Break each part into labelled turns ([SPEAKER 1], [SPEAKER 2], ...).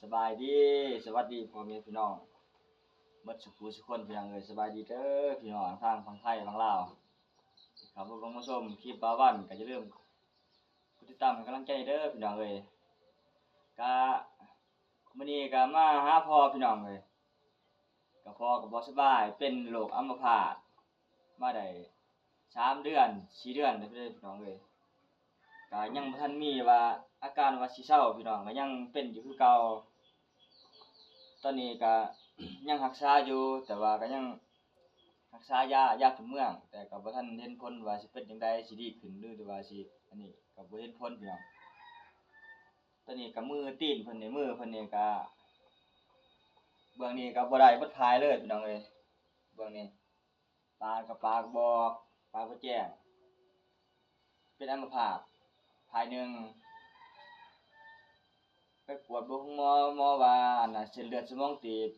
[SPEAKER 1] สบายดีสวัสดีพ่อแม่พี่น้องเบิดสุขุสุขคนพี่น้องเอ้ยสบายดีเด้อพี่น้องทางฝั่งไทยฝั่งลาวครับผมมาชมคลิปบาวันก็อย่าลืมกดติดตามเป็นกำลังใจเด้อพี่น้องเอ้ยก็มื้อนี้ก็มาหาพ่อพี่น้องเอ้ยก็พ่อก็บ่สบายเป็นโรคอัมพาตมาได้3 เดือน4 เดือนแล้วเด้อพี่น้องเอ้ยก็ยังบ่ทันมีว่าอาการว่าสิเซาพี่น้องก็ยังเป็นอยู่คือเก่าตอนนี้ก็ ยังรักษาอยู่แต่ว่าก็ยังรักษายาพื้นเมืองแต่ก็บ่ทันเห็นผลว่าสิเป็นจังไดสิดีขึ้นหรือว่าสิอันนี้ก็บ่เห็นผลพี่น้องตอนนี้ก็มือตีนเพิ่นนี่มือเพิ่นนี่ก็เบื้องนี้ก็บ่ได้บ่ทายเลยพี่น้องเอ้ยเบื้องนี้ตาก็ปากบอกปากบ่แจ้งเป็นอัมพาตภายหนึ่งไปกวดเบิ่งหมอว่าอันน่ะเส้นเลือดสมองตีบ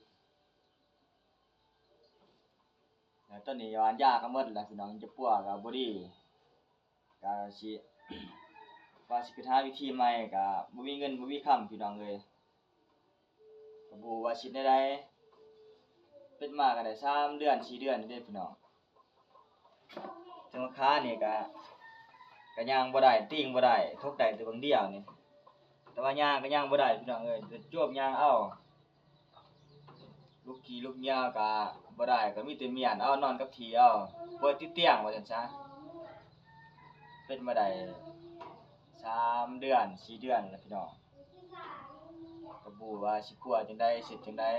[SPEAKER 1] แล้วตอนนี้หวานยาก็หมดแล้วพี่น้องจะปัวก็บ่ดีก็สิ ว่าสิไปหาวิธีใหม่ก็บ่มีเงินบ่มีคำพี่น้องเอ้ยก็บ่รู้ว่าสิแนวใดเป็นมาก็ได้3 เดือน4 เดือนนี่เด้พี่น้องจังว่าขานี่ก็ย่างบ่ได้ติงบ่ได้ทกได้แต่เบิ่งเดียวนี่แต่ว่าย่างก็ย่างบ่ได้พี่น้องเอ้ยจะจ้วบย่างเอาลูกขี้ลูกเหยี่ยวก็บ่ได้ก็มีแต่เมียนเอานอนกับที่เอาป่วยติดเตียงว่าซั่นซะเป็นมาได้3 เดือน4 เดือนแล้วพี่น้องก็บ่รู้ว่าสิกลัวจังได๋เสร็จจังได๋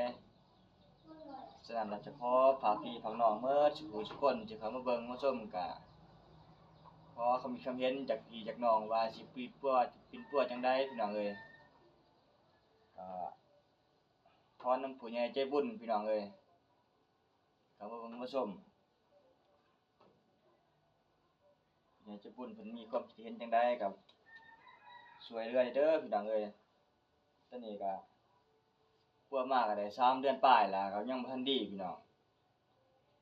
[SPEAKER 1] ฉะนั้นแล้วจะขอฝากพี่ฝากน้องเบิดทุกผู้ทุกคนที่เข้ามาเบิ่งมาชมก็ขอความคิดความเห็นจากพี่จากน้องว่าสิปีนปัวจังได๋พี่น้องเอ้ยก็ขอนำผู้ใหญ่ใจบุญพี่น้องเอ้ยเข้ามาเบิ่งมาชมผู้ใหญ่ใจบุญเพิ่นมีความคิดเห็นจังได๋ก็ช่วยเหลือเด้อพี่น้องเอ้ยตอนนี้ก็ปัวมาก็ได้3 เดือนปลายแล้วก็ยังบ่ทันดีพี่น้อง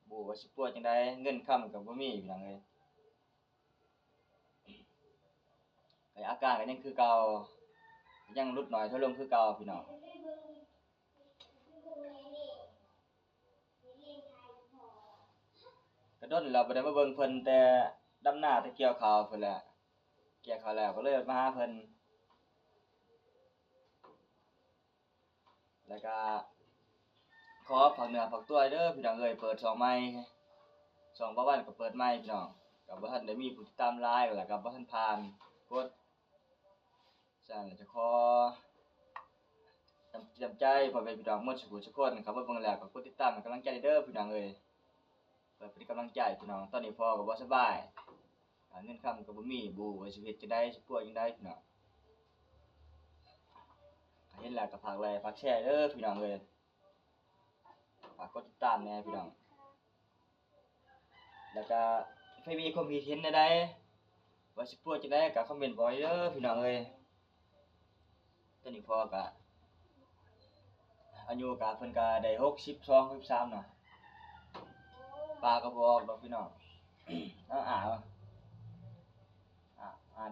[SPEAKER 1] บ่รู้ว่าสิปัวจังได๋เงินค้ำก็บ่มีพี่น้องเอ้ยก็อาการก็ยังคือเก่ายังลดน้อยถอยลงคือเก่าพี่น้องก็โดนแล้วบ่ได้มาเบิ่งเพิ่นแต่ดำนาแต่เกี่ยวข้าวพุ่นแหละเกี่ยวข้าวแล้วก็เลยมาหาเพิ่นแล้วก็ขอฝากเนื้อฝากตัวเด้อพี่น้องเอ้ยเปิดช่องใหม่ช่องบ่าววันก็เปิดใหม่พี่น้องก็บ่ทันได้มีผู้ติดตามหลายแล้วก็บ่ทันผ่านกดฉะนั้นจะขอจำใจพ่อแม่พี่น้องหมดทุกผู้ทุกคนเข้ามาเบิ่งแล้วก็กดติดตามเป็นกำลังใจเด้อพี่น้องเอ้ยเพื่อเป็นกำลังใจพี่น้องตอนนี้พ่อก็บ่สบายเงินค้ำก็บ่มีบ่รู้ว่าสิเฮ็ดจังได๋สิป่วยจังได๋พี่น้องเห็นแล้วก็ฝากไลค์ฝากแชร์เด้อพี่น้องเอ้ยฝากกดติดตามแหน่พี่น้องแล้วก็ใครมีความคิดเห็นแนวใดว่าสิป่วยจังได๋ก็คอมเมนต์บอกไว้เด้อพี่น้องเอ้ยตอนนี้พ่อก็อายุก็เพิ่นก็ได้62 63เนาะปากก็บ่ออกดอกพี่น้อง บ่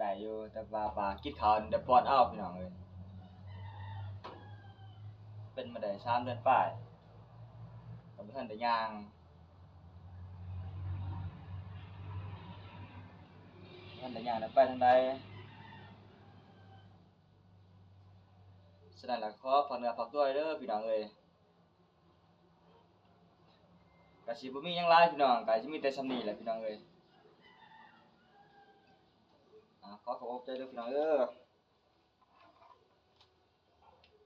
[SPEAKER 1] ได้อยู่แต่ว่าปากกินข้าวนี่ได้ป้อนเอาพี่น้องเอ้ยเป็นมาได้3 เดือนปลายก็บ่ทันได้ย่างบ่ทันได้ย่างได้ไปทางใดฉะนั้นแล้วขอฝากเนื้อฝากตัวเด้อพี่น้องเอ้ยก็สิบ่มีหยังหลายพี่น้องก็สิมีแต่ส่ำนี้แหละพี่น้องเอ้ยขอขอบอกใจเด้อพี่น้องเด้อ